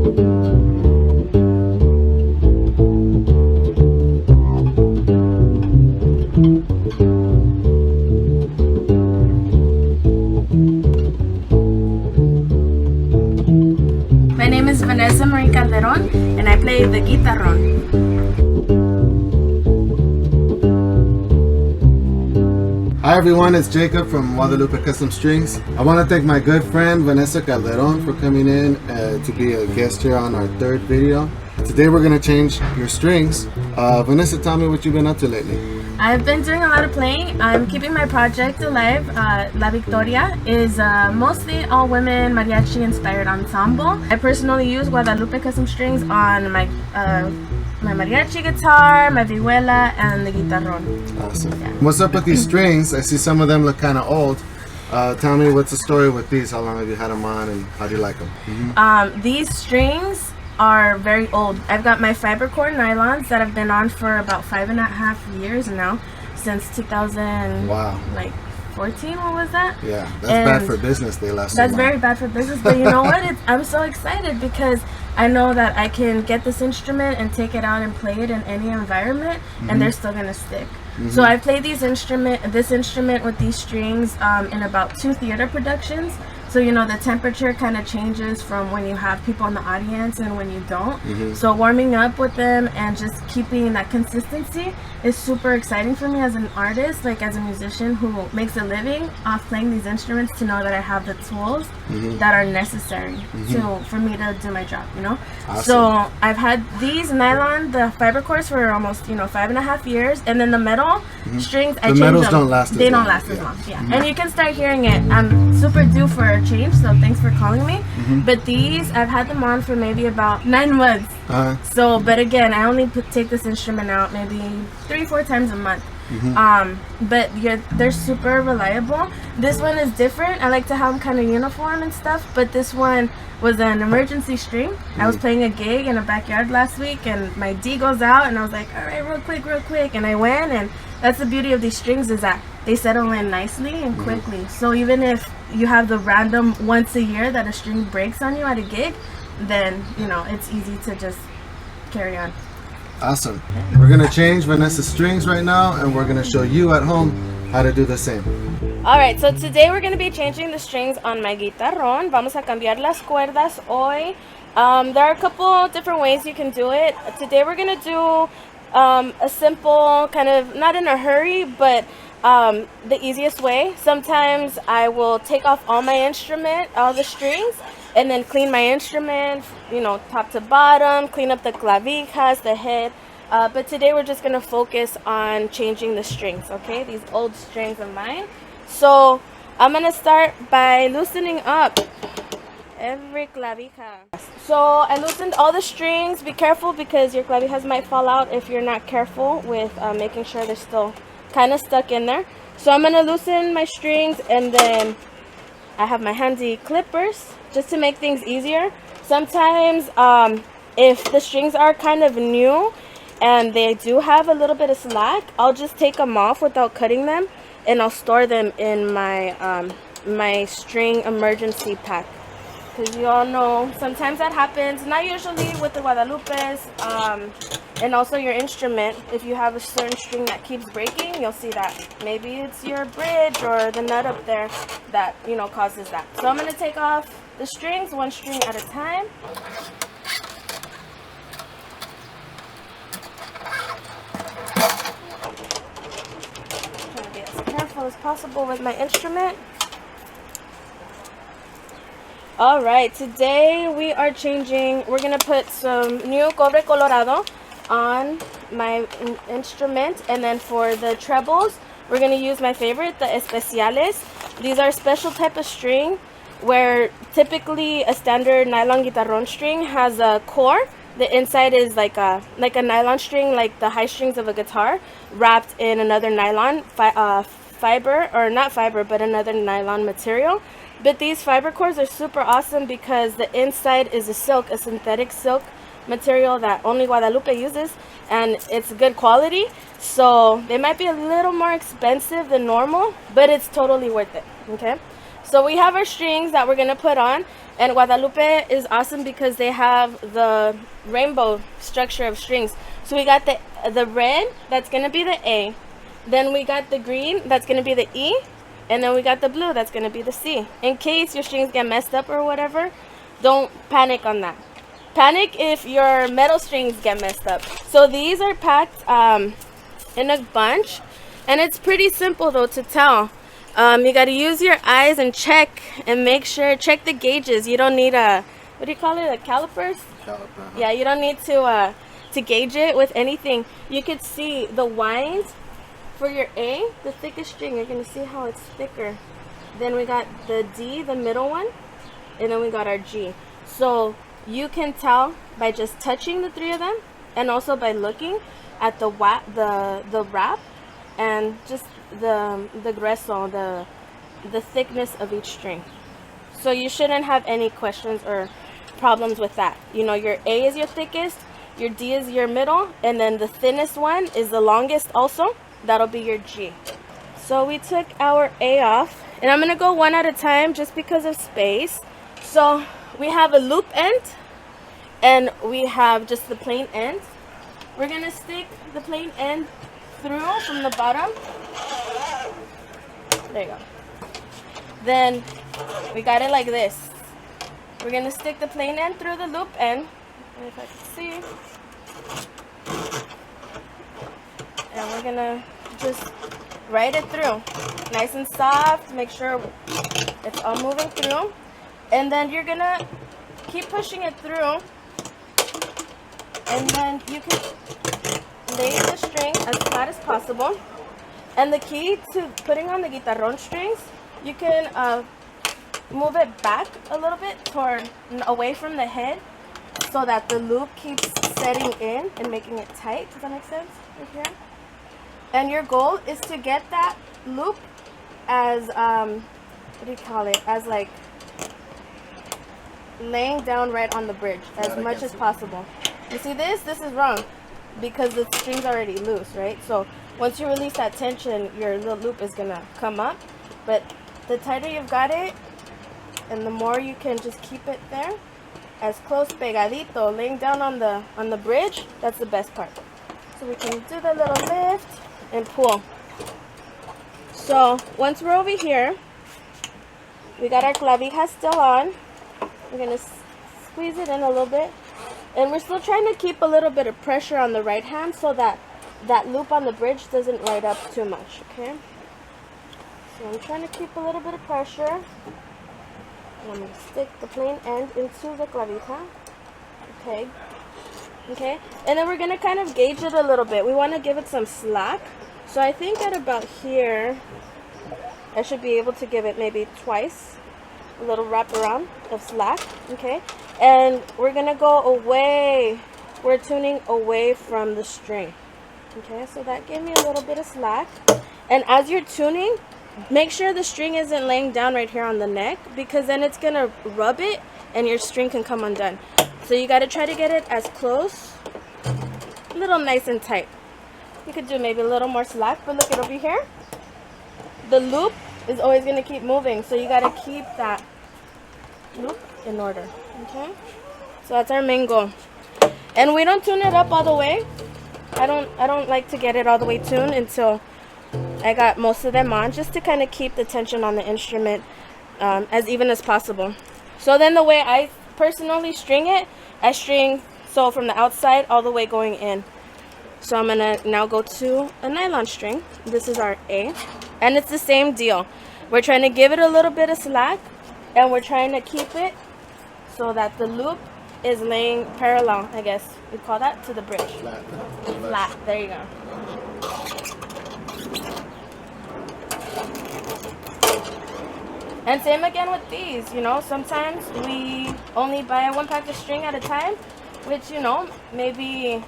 Guitarron, and I play the Guitarron. Hi everyone, it's Jacob from Guadalupe Custom Strings. I want to thank my good friend Vanessa Calderon for coming in to be a guest here on our third video. Today we're going to change your strings. Vanessa, tell me what you've been up to lately. I've been doing a lot of playing. I'm keeping my project alive. La Victoria is mostly all women mariachi inspired ensemble. I personally use Guadalupe Custom Strings on my my mariachi guitar, my vihuela, and the guitarron. Awesome. Yeah. What's up with these strings? I see some of them look kind of old. Tell me what's the story with these? How long have you had them on and how do you like them? Mm-hmm. These strings are very old. I've got my fiber core nylons that have been on for about 5.5 years now, since 2000. Wow. Like 14, what was that? Yeah, that's bad for business. They last so long. That's very bad for business, but you know what? I'm so excited because I know that I can get this instrument and take it out and play it in any environment, and they're still gonna stick. So I played this instrument with these strings in about 2 theater productions. So you know the temperature kind of changes from when you have people in the audience and when you don't. So warming up with them and just keeping that consistency is super exciting for me as an artist, like as a musician who makes a living off playing these instruments, to know that I have the tools that are necessary for me to do my job, you know. Awesome. So I've had these nylon, the fiber cores, for almost 5.5 years, and then the metal strings, I changed them. The metals don't last as long. They don't last as long, yeah. And you can start hearing it. I'm super due for a change, so thanks for calling me. But these, I've had them on for maybe about 9 months. So, but again, I only take this instrument out maybe 3-4 times a month. But they're super reliable. This one is different. I like to have them kind of uniform and stuff, but this one was an emergency string. I was playing a gig in a backyard last week and my D goes out and I was like, all right, real quick, and I went. And that's the beauty of these strings, is that they settle in nicely and quickly. So even if you have the random once a year that a string breaks on you at a gig, then it's easy to just carry on. Awesome. We're going to change Vanessa's strings right now, and we're going to show you at home how to do the same. Alright, so today we're going to be changing the strings on my guitarron. Vamos a cambiar las cuerdas hoy. There are a couple different ways you can do it. Today we're going to do a simple, kind of not in a hurry, but the easiest way. Sometimes I will take off all my instrument, all the strings, and then clean my instrument, top to bottom, clean up the clavijas, the head. But today we're just going to focus on changing the strings, okay? These old strings of mine. So I'm going to start by loosening up every clavija. So I loosened all the strings. Be careful because your clavijas might fall out if you're not careful with making sure they're still kind of stuck in there. So I'm going to loosen my strings, and then I have my handy clippers just to make things easier. Sometimes if the strings are kind of new and they do have a little bit of slack, I'll just take them off without cutting them, and I'll store them in my my string emergency pack. Because you all know sometimes that happens, not usually with the Guadalupes, and also your instrument. If you have a certain string that keeps breaking, you'll see that maybe it's your bridge or the nut up there that causes that. So I'm going to take off the strings one string at a time. I'm trying to be as careful as possible with my instrument. Alright, today we are changing. We're going to put some new cobre colorado on my instrument, and then for the trebles we're going to use my favorite, the especiales. These are a special type of string where typically a standard nylon guitarron string has a core. The inside is like a nylon string, like the high strings of a guitar, wrapped in another nylon fiber, or not fiber, but another nylon material. But these fiber cores are super awesome because the inside is a synthetic silk material that only Guadalupe uses, and it's good quality. So they might be a little more expensive than normal, but it's totally worth it, okay? So we have our strings that we're going to put on, And Guadalupe is awesome because they have the rainbow structure of strings. So we got the red, that's going to be the A. Then we got the green, that's going to be the E. And then we got the blue, that's going to be the C. In case your strings get messed up or whatever, don't panic on that. Panic if your metal strings get messed up. So these are packed in a bunch. And it's pretty simple though to tell. You got to use your eyes and check and make sure, check the gauges. You don't need a, what do you call it, a calipers? Caliper. Yeah, you don't need to gauge it with anything. You could see the winds for your A, the thickest string. You're going to see how it's thicker. Then we got the D, the middle one, and then we got our G. So you can tell by just touching the three of them and also by looking at the wrap and just the grueso, the thickness of each string. So you shouldn't have any questions or problems with that. You know, your A is your thickest, your D is your middle, and then the thinnest one is the longest also. That'll be your G. So we took our A off, and I'm gonna go one at a time just because of space. So we have a loop end and we have just the plain end. We're gonna stick the plain end through from the bottom. There you go. Then we got it like this. We're gonna stick the plain end through the loop end, if I can see. And we're gonna just ride it through, nice and soft. Make sure it's all moving through, and then you're gonna keep pushing it through, and then you can lay the string as flat as possible. And the key to putting on the Guitarron strings, you can move it back a little bit away from the head so that the loop keeps setting in and making it tight. Does that make sense? Right here. And your goal is to get that loop as, what do you call it? As like laying down right on the bridge as much as possible. You see this? This is wrong because the string's already loose, right? So once you release that tension, your little loop is gonna come up. But the tighter you've got it, and the more you can just keep it there, as close, pegadito, laying down on the bridge, that's the best part. So we can do the little lift and pull. So once we're over here, we got our clavija still on. We're gonna squeeze it in a little bit, and we're still trying to keep a little bit of pressure on the right hand so that that loop on the bridge doesn't ride up too much. Okay, so I'm trying to keep a little bit of pressure. I'm going to stick the plain end into the clavija. Okay, and then we're going to kind of gauge it a little bit. We want to give it some slack. So I think at about here, I should be able to give it maybe twice a little wrap around of slack. Okay, and we're going to go away. We're tuning away from the string. Okay, so that gave me a little bit of slack. And as you're tuning, make sure the string isn't laying down right here on the neck, because then it's going to rub it and your string can come undone. So you got to try to get it as close, a little nice and tight. You could do maybe a little more slack, but look at over here. The loop is always going to keep moving, so you got to keep that loop in order. Okay, so that's our main goal. And we don't tune it up all the way. I don't like to get it all the way tuned until I got most of them on, just to kind of keep the tension on the instrument as even as possible. So then the way I personally string it, I string so from the outside all the way going in. So I'm gonna now go to a nylon string. This is our A, and it's the same deal. We're trying to give it a little bit of slack, and we're trying to keep it so that the loop is laying parallel, I guess we call that, to the bridge. Flat. There you go. And same again with these, you know, sometimes we only buy one pack of string at a time, which, you know, maybe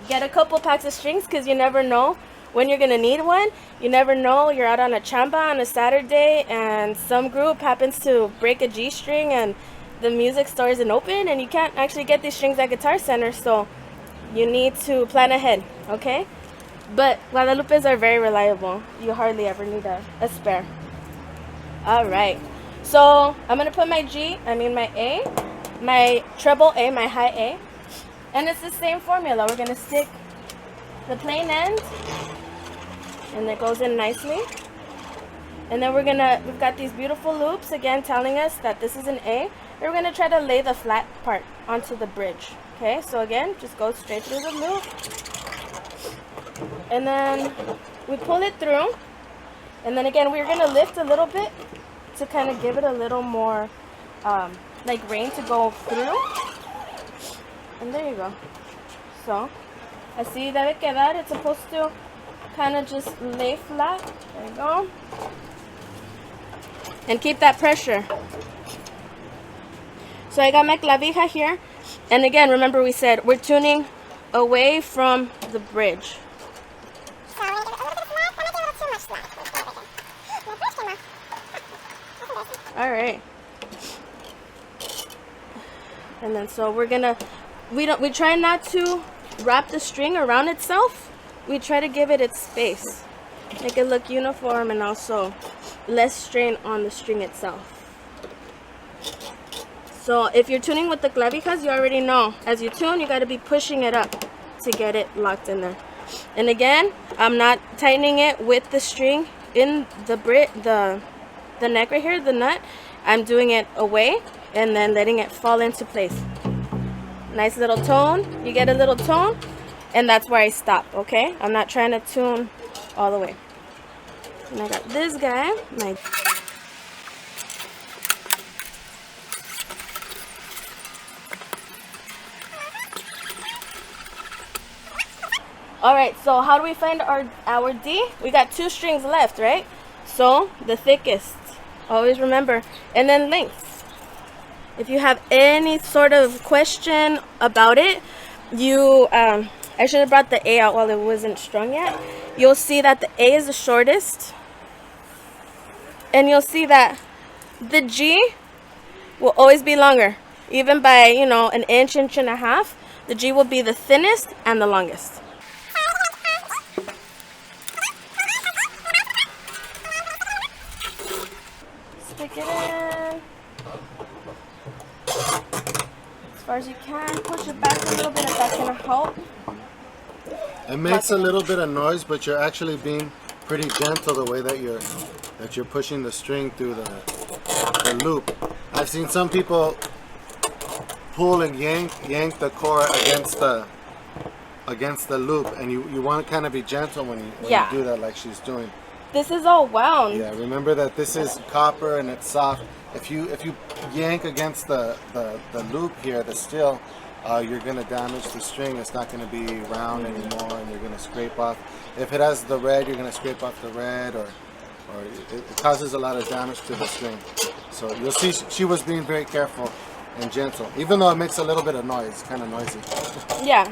get a couple packs of strings, because you never know when you're gonna need one. You never know, you're out on a chamba on a Saturday and some group happens to break a G string and the music store isn't open and you can't actually get these strings at Guitar Center, so you need to plan ahead, okay? But Guadalupes are very reliable. You hardly ever need a spare. Alright, So I'm gonna put my my A, my treble A, my high A, and it's the same formula. We're gonna stick the plain end, and it goes in nicely. And then we've got these beautiful loops again telling us that this is an A. And we're gonna try to lay the flat part onto the bridge. Okay, so again, just go straight through the loop. And then we pull it through. And then again, we're gonna lift a little bit to kind of give it a little more like rain to go through. And there you go. So, así debe quedar. It's supposed to kind of just lay flat. There you go. And keep that pressure. So I got my clavija here. And again, remember we said we're tuning away from the bridge. All right. And then so we're gonna, we try not to wrap the string around itself. We try to give it its space. Make it look uniform and also less strain on the string itself. So if you're tuning with the clavijas, you already know. As you tune, you got to be pushing it up to get it locked in there. And again, I'm not tightening it with the string in the neck right here, the nut. I'm doing it away and then letting it fall into place. Nice little tone. You get a little tone, and that's where I stop, okay? I'm not trying to tune all the way. And I got this guy, my Alright, so how do we find our D? We got 2 strings left, right? So the thickest, always remember, and then length. If you have any sort of question about it, you I should have brought the A out while it wasn't strung yet. You'll see that the A is the shortest, and you'll see that the G will always be longer, even by, you know, an inch and a half. The G will be the thinnest and the longest. Stick it in as far as you can. Push it back a little bit if that's gonna help. It makes a little bit of noise, but you're actually being pretty gentle the way that you're pushing the string through the loop. I've seen some people pull and yank the core against the loop, and you want to kind of be gentle when you do that, like she's doing. This is all wound. Yeah, remember that this is copper and it's soft. If you yank against the loop here, the steel, you're going to damage the string. It's not going to be round anymore, and you're going to scrape off. If it has the red, you're going to scrape off the red, or it causes a lot of damage to the string. So you'll see she was being very careful and gentle, even though it makes a little bit of noise. It's kind of noisy. Yeah.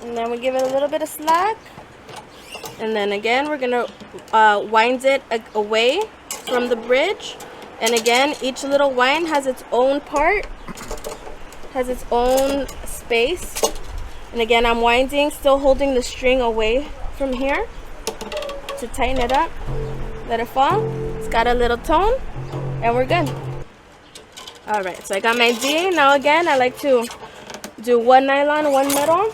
And then we give it a little bit of slack. And then again, we're going to wind it away from the bridge. And again, each little wind has its own part, has its own space. And again, I'm winding, still holding the string away from here to tighten it up. Let it fall. It's got a little tone, and we're good. Alright, so I got my D. Now again, I like to do 1 nylon, 1 metal.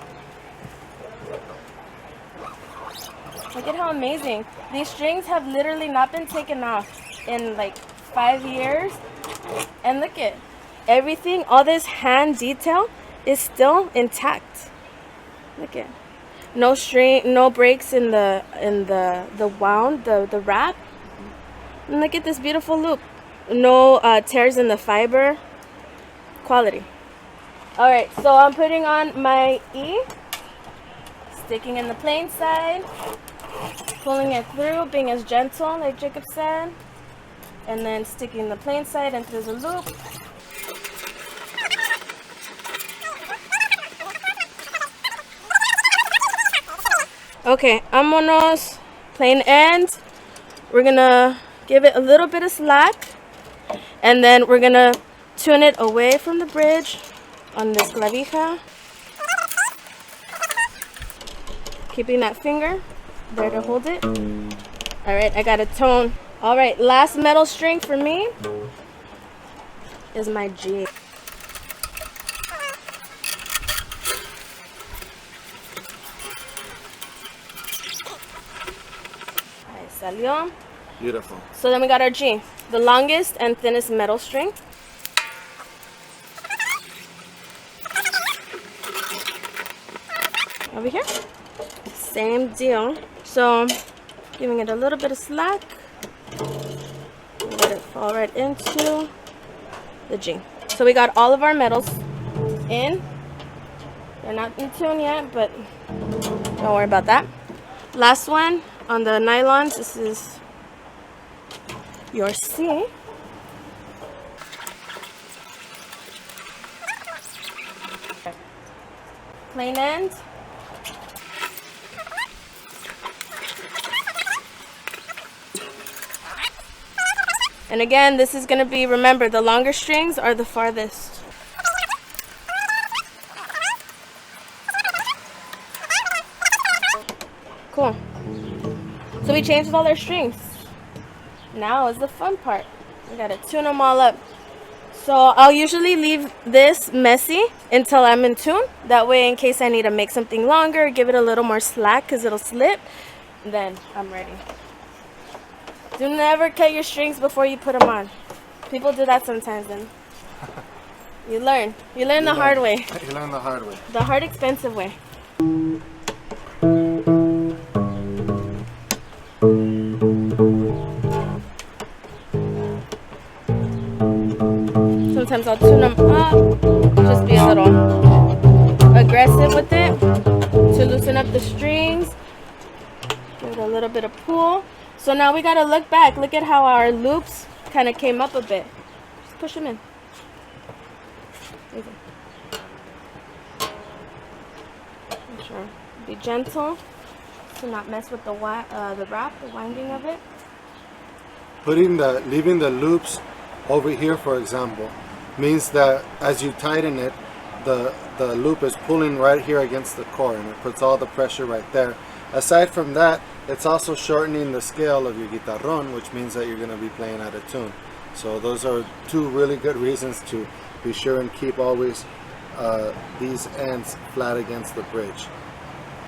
Look at how amazing. These strings have literally not been taken off in like 5 years. And look at everything, all this hand detail is still intact. Look at, no string, no breaks in the wound, the wrap. And look at this beautiful loop. No tears in the fiber. Quality. Alright, so I'm putting on my E, sticking in the plain side, pulling it through, being as gentle like Jacob said, and then sticking the plain side into the loop. Okay, vámonos, plain end. We're gonna give it a little bit of slack, and then we're gonna tune it away from the bridge on this clavija. Keeping that finger there to hold it. Alright, I got a tone All right, last metal string for me is my G. Ahí salió. Beautiful. So then we got our G, the longest and thinnest metal string. Over here, same deal. So giving it a little bit of slack, let it fall right into the G. So we got all of our metals in. They're not in tune yet, but don't worry about that. Last one on the nylons, this is your C. Plain end. And again, this is going to be, remember, the longer strings are the farthest. Cool. So we changed all our strings. Now is the fun part. We got to tune them all up. So I'll usually leave this messy until I'm in tune. That way, in case I need to make something longer, give it a little more slack because it'll slip, then I'm ready. Do never cut your strings before you put them on. People do that sometimes, and you learn. You learn the hard way. You learn the hard way. The hard, expensive way. Sometimes I'll tune them up, just be a little aggressive with it to loosen up the strings. Give it a little bit of pull. So now we gotta look back. Look at how our loops kind of came up a bit. Just push them in. Make sure be gentle to not mess with the wrap, the winding of it. Leaving the loops over here, for example, means that as you tighten it, the loop is pulling right here against the core, and it puts all the pressure right there. Aside from that, it's also shortening the scale of your guitarron, which means that you're going to be playing out of tune. So those are two really good reasons to be sure and keep always these ends flat against the bridge.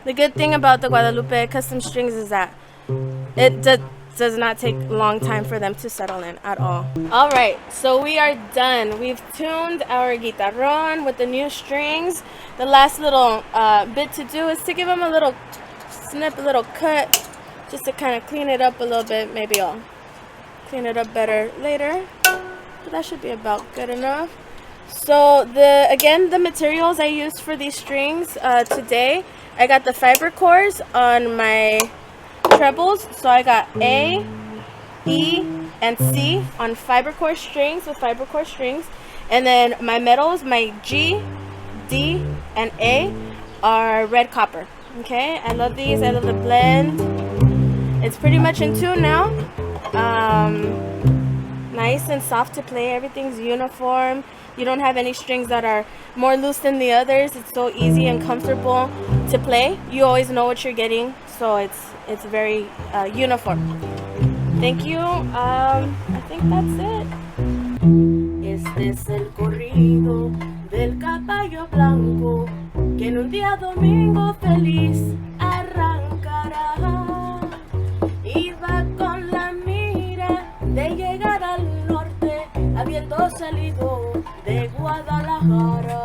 The good thing about the Guadalupe custom strings is that it does not take a long time for them to settle in at all. Alright, so we are done. We've tuned our guitarron with the new strings. The last little bit to do is to give them a little snip, a little cut, just to kind of clean it up a little bit. Maybe I'll clean it up better later, but that should be about good enough. So again, the materials I used for these strings today, I got the fiber cores on my trebles. So I got A, E, and C on fiber core strings with fiber core strings, and then my metals, my G, D, and A are red copper. Okay, I love these. I love the blend. It's pretty much in tune now. Nice and soft to play. Everything's uniform. You don't have any strings that are more loose than the others. It's so easy and comfortable to play. You always know what you're getting, so it's very uniform. Thank you. I think that's it. Este es el corrido del caballo blanco que en un día domingo feliz arrancará. Iba con la mira de llegar al norte, habiendo salido de Guadalajara.